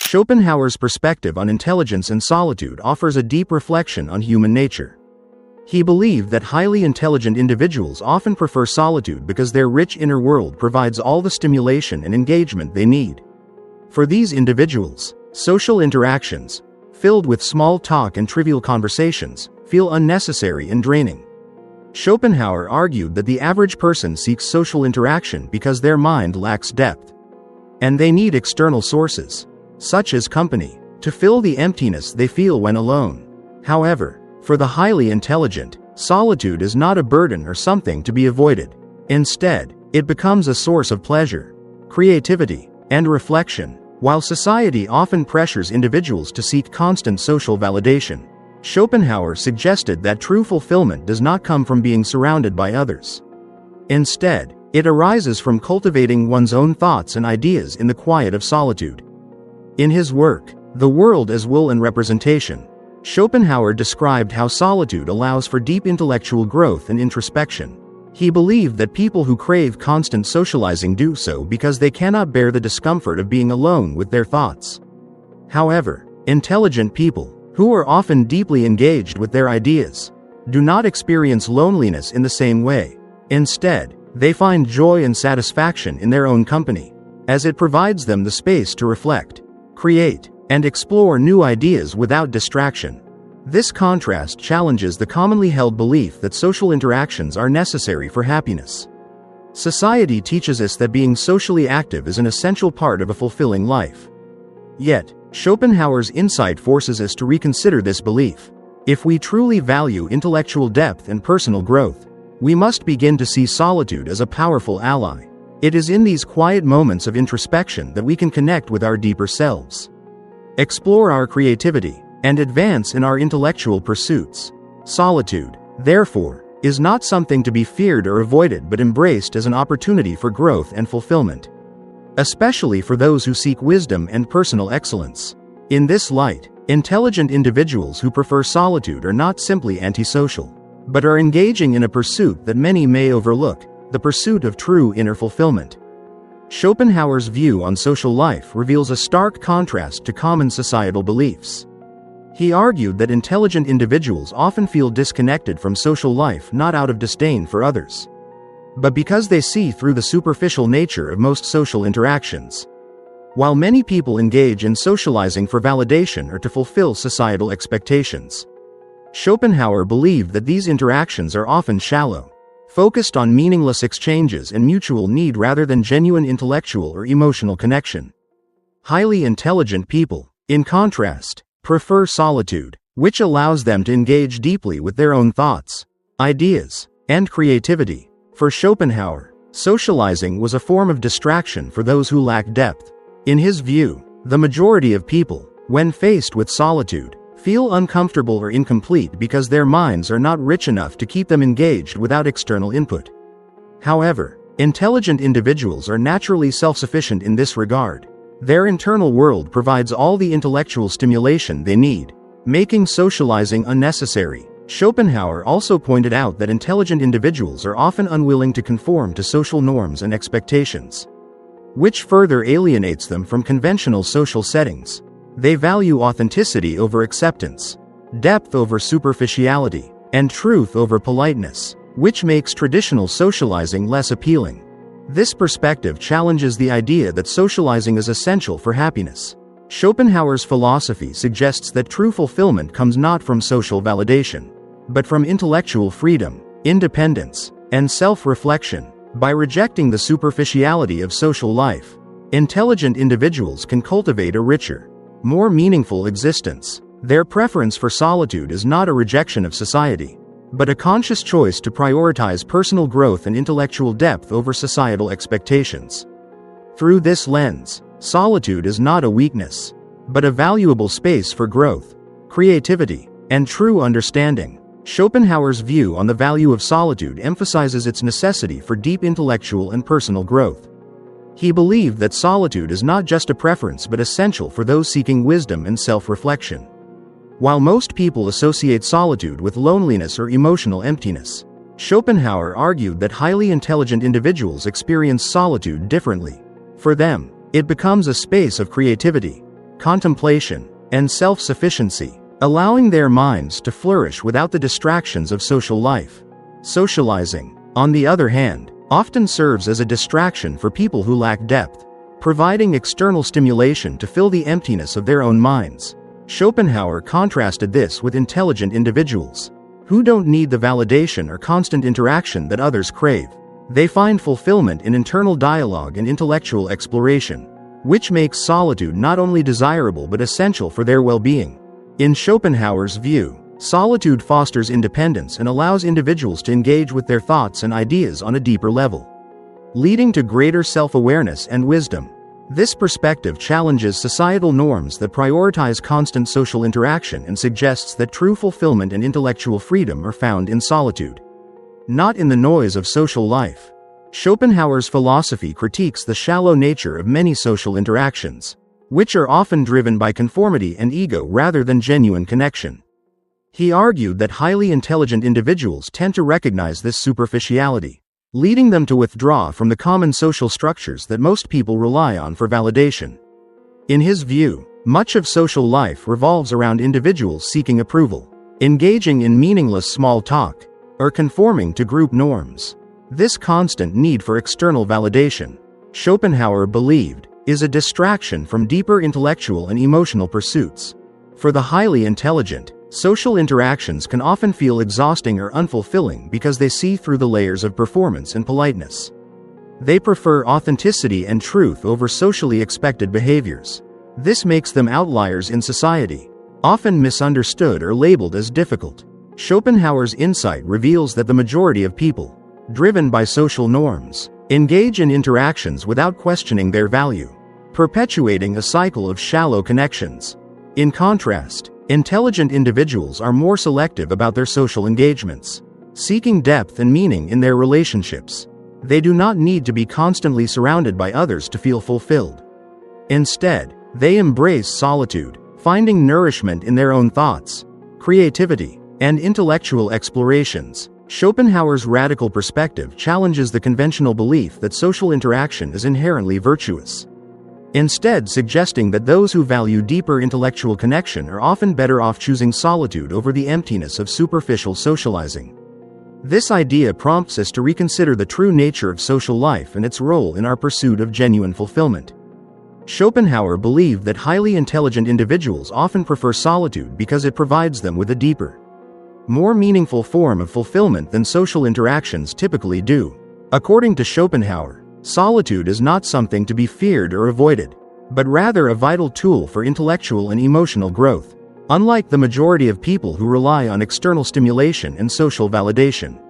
Schopenhauer's perspective on intelligence and solitude offers a deep reflection on human nature. He believed that highly intelligent individuals often prefer solitude because their rich inner world provides all the stimulation and engagement they need. For these individuals, social interactions, filled with small talk and trivial conversations, feel unnecessary and draining. Schopenhauer argued that the average person seeks social interaction because their mind lacks depth. And they need external sources, such as company, to fill the emptiness they feel when alone. However, for the highly intelligent, solitude is not a burden or something to be avoided. Instead, it becomes a source of pleasure, creativity, and reflection. While society often pressures individuals to seek constant social validation, Schopenhauer suggested that true fulfillment does not come from being surrounded by others. Instead, it arises from cultivating one's own thoughts and ideas in the quiet of solitude. In his work, The World as Will and Representation, Schopenhauer described how solitude allows for deep intellectual growth and introspection. He believed that people who crave constant socializing do so because they cannot bear the discomfort of being alone with their thoughts. However, intelligent people, who are often deeply engaged with their ideas, do not experience loneliness in the same way. Instead, they find joy and satisfaction in their own company, as it provides them the space to reflect, create, and explore new ideas without distraction. This contrast challenges the commonly held belief that social interactions are necessary for happiness. Society teaches us that being socially active is an essential part of a fulfilling life. Yet, Schopenhauer's insight forces us to reconsider this belief. If we truly value intellectual depth and personal growth, we must begin to see solitude as a powerful ally. It is in these quiet moments of introspection that we can connect with our deeper selves, explore our creativity, and advance in our intellectual pursuits. Solitude, therefore, is not something to be feared or avoided but embraced as an opportunity for growth and fulfillment, especially for those who seek wisdom and personal excellence. In this light, intelligent individuals who prefer solitude are not simply antisocial, but are engaging in a pursuit that many may overlook, the pursuit of true inner fulfillment. Schopenhauer's view on social life reveals a stark contrast to common societal beliefs. He argued that intelligent individuals often feel disconnected from social life not out of disdain for others, but because they see through the superficial nature of most social interactions. While many people engage in socializing for validation or to fulfill societal expectations, Schopenhauer believed that these interactions are often shallow, focused on meaningless exchanges and mutual need rather than genuine intellectual or emotional connection. Highly intelligent people, in contrast, prefer solitude, which allows them to engage deeply with their own thoughts, ideas, and creativity. For Schopenhauer, socializing was a form of distraction for those who lack depth. In his view, the majority of people, when faced with solitude, feel uncomfortable or incomplete because their minds are not rich enough to keep them engaged without external input. However, intelligent individuals are naturally self-sufficient in this regard. Their internal world provides all the intellectual stimulation they need, making socializing unnecessary. Schopenhauer also pointed out that intelligent individuals are often unwilling to conform to social norms and expectations, which further alienates them from conventional social settings. They value authenticity over acceptance, depth over superficiality, and truth over politeness, which makes traditional socializing less appealing. This perspective challenges the idea that socializing is essential for happiness. Schopenhauer's philosophy suggests that true fulfillment comes not from social validation, but from intellectual freedom, independence, and self-reflection. By rejecting the superficiality of social life, intelligent individuals can cultivate a richer, more meaningful existence. Their preference for solitude is not a rejection of society, but a conscious choice to prioritize personal growth and intellectual depth over societal expectations. Through this lens, solitude is not a weakness, but a valuable space for growth, creativity, and true understanding. Schopenhauer's view on the value of solitude emphasizes its necessity for deep intellectual and personal growth. He believed that solitude is not just a preference but essential for those seeking wisdom and self-reflection. While most people associate solitude with loneliness or emotional emptiness, Schopenhauer argued that highly intelligent individuals experience solitude differently. For them, it becomes a space of creativity, contemplation, and self-sufficiency, allowing their minds to flourish without the distractions of social life. Socializing, on the other hand, often serves as a distraction for people who lack depth, providing external stimulation to fill the emptiness of their own minds. Schopenhauer contrasted this with intelligent individuals, who don't need the validation or constant interaction that others crave. They find fulfillment in internal dialogue and intellectual exploration, which makes solitude not only desirable but essential for their well-being. In Schopenhauer's view, solitude fosters independence and allows individuals to engage with their thoughts and ideas on a deeper level, leading to greater self-awareness and wisdom. This perspective challenges societal norms that prioritize constant social interaction and suggests that true fulfillment and intellectual freedom are found in solitude, not in the noise of social life. Schopenhauer's philosophy critiques the shallow nature of many social interactions, which are often driven by conformity and ego rather than genuine connection. He argued that highly intelligent individuals tend to recognize this superficiality, leading them to withdraw from the common social structures that most people rely on for validation. In his view, much of social life revolves around individuals seeking approval, engaging in meaningless small talk, or conforming to group norms. This constant need for external validation, Schopenhauer believed, is a distraction from deeper intellectual and emotional pursuits. For the highly intelligent, social interactions can often feel exhausting or unfulfilling because they see through the layers of performance and politeness. They prefer authenticity and truth over socially expected behaviors. This makes them outliers in society, often misunderstood or labeled as difficult. Schopenhauer's insight reveals that the majority of people, driven by social norms, engage in interactions without questioning their value, perpetuating a cycle of shallow connections. In contrast, intelligent individuals are more selective about their social engagements, seeking depth and meaning in their relationships. They do not need to be constantly surrounded by others to feel fulfilled. Instead, they embrace solitude, finding nourishment in their own thoughts, creativity, and intellectual explorations. Schopenhauer's radical perspective challenges the conventional belief that social interaction is inherently virtuous, instead suggesting that those who value deeper intellectual connection are often better off choosing solitude over the emptiness of superficial socializing. This idea prompts us to reconsider the true nature of social life and its role in our pursuit of genuine fulfillment. Schopenhauer believed that highly intelligent individuals often prefer solitude because it provides them with a deeper, more meaningful form of fulfillment than social interactions typically do. According to Schopenhauer, solitude is not something to be feared or avoided, but rather a vital tool for intellectual and emotional growth. Unlike the majority of people who rely on external stimulation and social validation,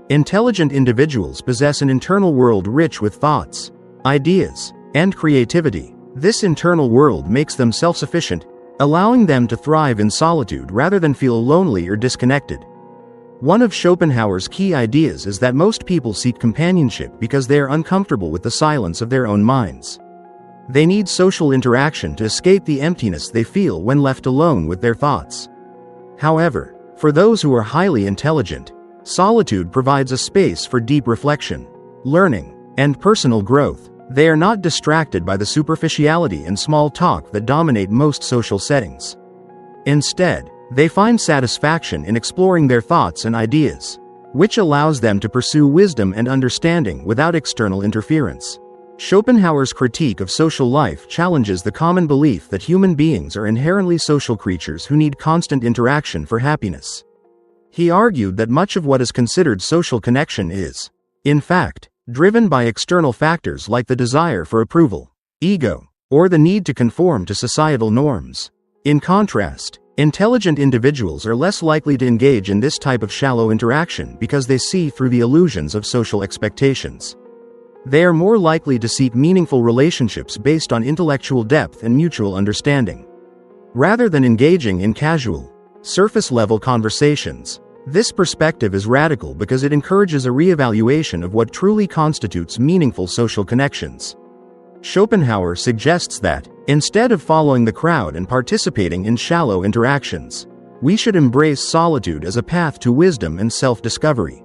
intelligent individuals possess an internal world rich with thoughts, ideas, and creativity. This internal world makes them self-sufficient, allowing them to thrive in solitude rather than feel lonely or disconnected. One of Schopenhauer's key ideas is that most people seek companionship because they are uncomfortable with the silence of their own minds. They need social interaction to escape the emptiness they feel when left alone with their thoughts. However, for those who are highly intelligent, solitude provides a space for deep reflection, learning, and personal growth. They are not distracted by the superficiality and small talk that dominate most social settings. Instead, they find satisfaction in exploring their thoughts and ideas, which allows them to pursue wisdom and understanding without external interference. Schopenhauer's critique of social life challenges the common belief that human beings are inherently social creatures who need constant interaction for happiness. He argued that much of what is considered social connection is, in fact, driven by external factors like the desire for approval, ego, or the need to conform to societal norms. In contrast, intelligent individuals are less likely to engage in this type of shallow interaction because they see through the illusions of social expectations. They are more likely to seek meaningful relationships based on intellectual depth and mutual understanding, rather than engaging in casual, surface-level conversations. This perspective is radical because it encourages a reevaluation of what truly constitutes meaningful social connections. Schopenhauer suggests that, instead of following the crowd and participating in shallow interactions, we should embrace solitude as a path to wisdom and self-discovery.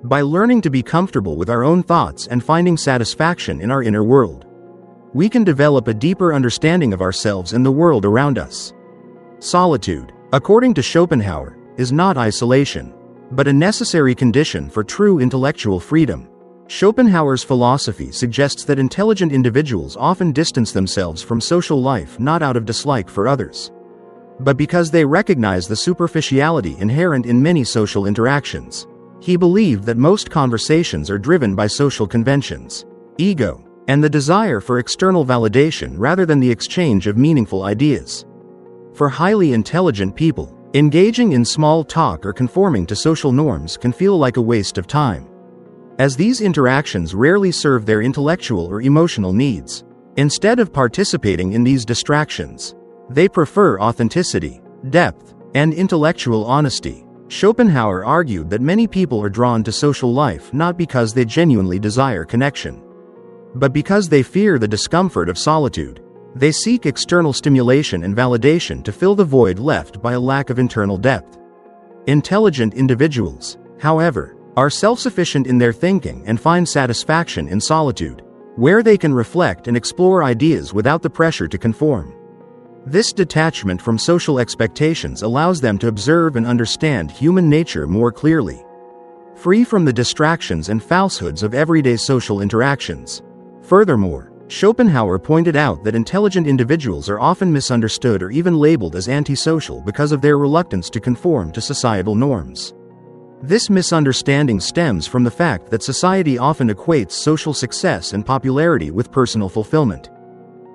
By learning to be comfortable with our own thoughts and finding satisfaction in our inner world, we can develop a deeper understanding of ourselves and the world around us. Solitude, according to Schopenhauer, is not isolation, but a necessary condition for true intellectual freedom. Schopenhauer's philosophy suggests that intelligent individuals often distance themselves from social life not out of dislike for others, but because they recognize the superficiality inherent in many social interactions. He believed that most conversations are driven by social conventions, ego, and the desire for external validation rather than the exchange of meaningful ideas. For highly intelligent people, engaging in small talk or conforming to social norms can feel like a waste of time, as these interactions rarely serve their intellectual or emotional needs. Instead of participating in these distractions, they prefer authenticity, depth, and intellectual honesty. Schopenhauer argued that many people are drawn to social life not because they genuinely desire connection, but because they fear the discomfort of solitude. They seek external stimulation and validation to fill the void left by a lack of internal depth. Intelligent individuals, however, are self-sufficient in their thinking and find satisfaction in solitude, where they can reflect and explore ideas without the pressure to conform. This detachment from social expectations allows them to observe and understand human nature more clearly, free from the distractions and falsehoods of everyday social interactions. Furthermore, Schopenhauer pointed out that intelligent individuals are often misunderstood or even labeled as antisocial because of their reluctance to conform to societal norms. This misunderstanding stems from the fact that society often equates social success and popularity with personal fulfillment,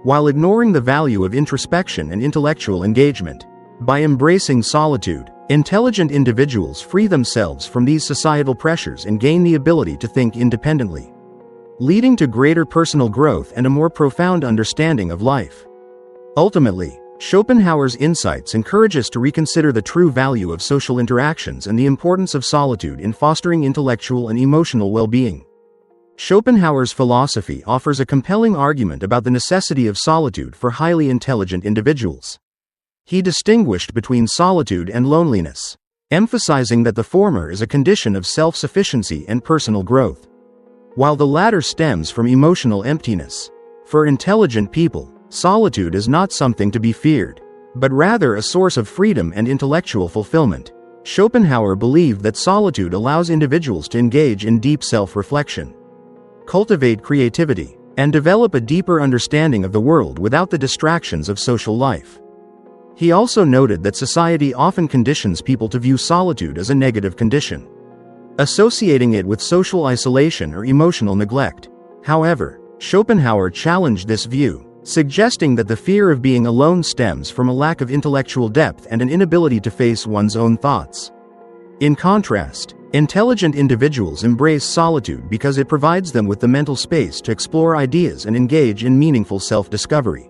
while ignoring the value of introspection and intellectual engagement. By embracing solitude, intelligent individuals free themselves from these societal pressures and gain the ability to think independently, leading to greater personal growth and a more profound understanding of life. Ultimately, Schopenhauer's insights encourage us to reconsider the true value of social interactions and the importance of solitude in fostering intellectual and emotional well-being. Schopenhauer's philosophy offers a compelling argument about the necessity of solitude for highly intelligent individuals. He distinguished between solitude and loneliness, emphasizing that the former is a condition of self-sufficiency and personal growth, while the latter stems from emotional emptiness. For intelligent people, solitude is not something to be feared, but rather a source of freedom and intellectual fulfillment. Schopenhauer believed that solitude allows individuals to engage in deep self-reflection, cultivate creativity, and develop a deeper understanding of the world without the distractions of social life. He also noted that society often conditions people to view solitude as a negative condition, associating it with social isolation or emotional neglect. However, Schopenhauer challenged this view, suggesting that the fear of being alone stems from a lack of intellectual depth and an inability to face one's own thoughts. In contrast, intelligent individuals embrace solitude because it provides them with the mental space to explore ideas and engage in meaningful self-discovery.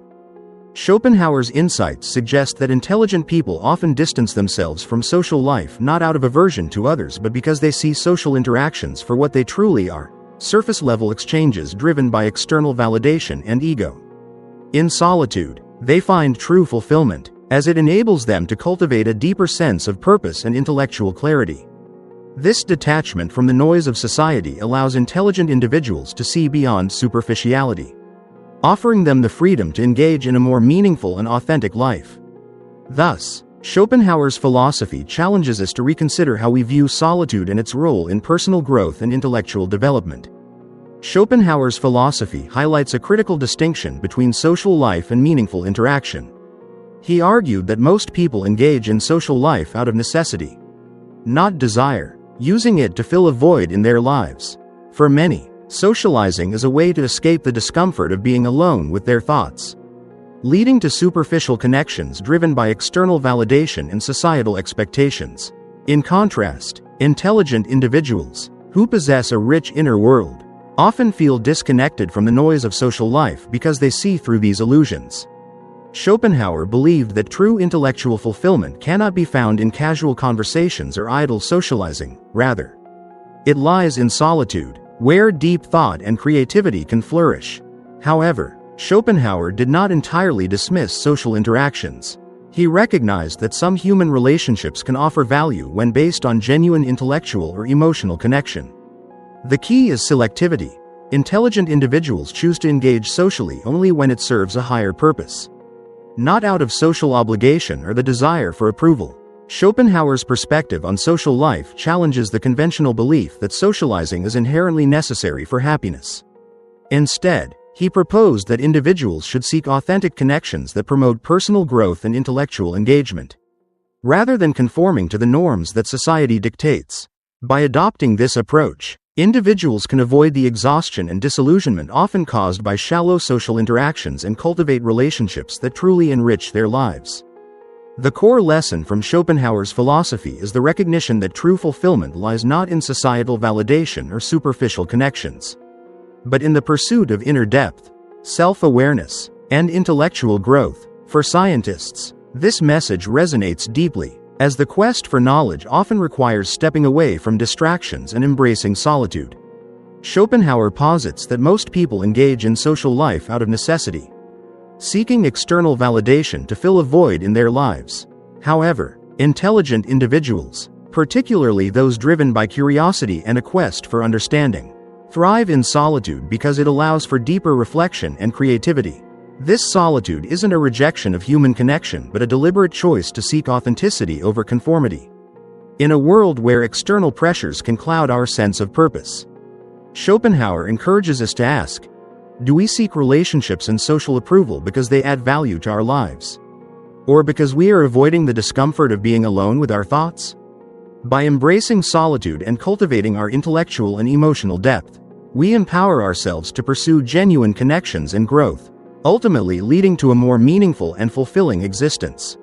Schopenhauer's insights suggest that intelligent people often distance themselves from social life not out of aversion to others but because they see social interactions for what they truly are: surface-level exchanges driven by external validation and ego. In solitude, they find true fulfillment, as it enables them to cultivate a deeper sense of purpose and intellectual clarity. This detachment from the noise of society allows intelligent individuals to see beyond superficiality, offering them the freedom to engage in a more meaningful and authentic life. Thus, Schopenhauer's philosophy challenges us to reconsider how we view solitude and its role in personal growth and intellectual development. Schopenhauer's philosophy highlights a critical distinction between social life and meaningful interaction. He argued that most people engage in social life out of necessity, not desire, using it to fill a void in their lives. For many, socializing is a way to escape the discomfort of being alone with their thoughts, leading to superficial connections driven by external validation and societal expectations. In contrast, intelligent individuals, who possess a rich inner world, often feel disconnected from the noise of social life because they see through these illusions. Schopenhauer believed that true intellectual fulfillment cannot be found in casual conversations or idle socializing. Rather, it lies in solitude, where deep thought and creativity can flourish. However, Schopenhauer did not entirely dismiss social interactions. He recognized that some human relationships can offer value when based on genuine intellectual or emotional connection. The key is selectivity, Intelligent individuals choose to engage socially only when it serves a higher purpose, not out of social obligation or the desire for approval. Schopenhauer's perspective on social life challenges the conventional belief that socializing is inherently necessary for happiness. Instead, he proposed that individuals should seek authentic connections that promote personal growth and intellectual engagement, rather than conforming to the norms that society dictates. By adopting this approach, individuals can avoid the exhaustion and disillusionment often caused by shallow social interactions and cultivate relationships that truly enrich their lives. The core lesson from Schopenhauer's philosophy is the recognition that true fulfillment lies not in societal validation or superficial connections, but in the pursuit of inner depth, self-awareness, and intellectual growth. For scientists, this message resonates deeply, as the quest for knowledge often requires stepping away from distractions and embracing solitude. Schopenhauer posits that most people engage in social life out of necessity, seeking external validation to fill a void in their lives. However, intelligent individuals, particularly those driven by curiosity and a quest for understanding, thrive in solitude because it allows for deeper reflection and creativity. This solitude isn't a rejection of human connection but a deliberate choice to seek authenticity over conformity. In a world where external pressures can cloud our sense of purpose, Schopenhauer encourages us to ask, do we seek relationships and social approval because they add value to our lives, or because we are avoiding the discomfort of being alone with our thoughts? By embracing solitude and cultivating our intellectual and emotional depth, we empower ourselves to pursue genuine connections and growth, ultimately leading to a more meaningful and fulfilling existence.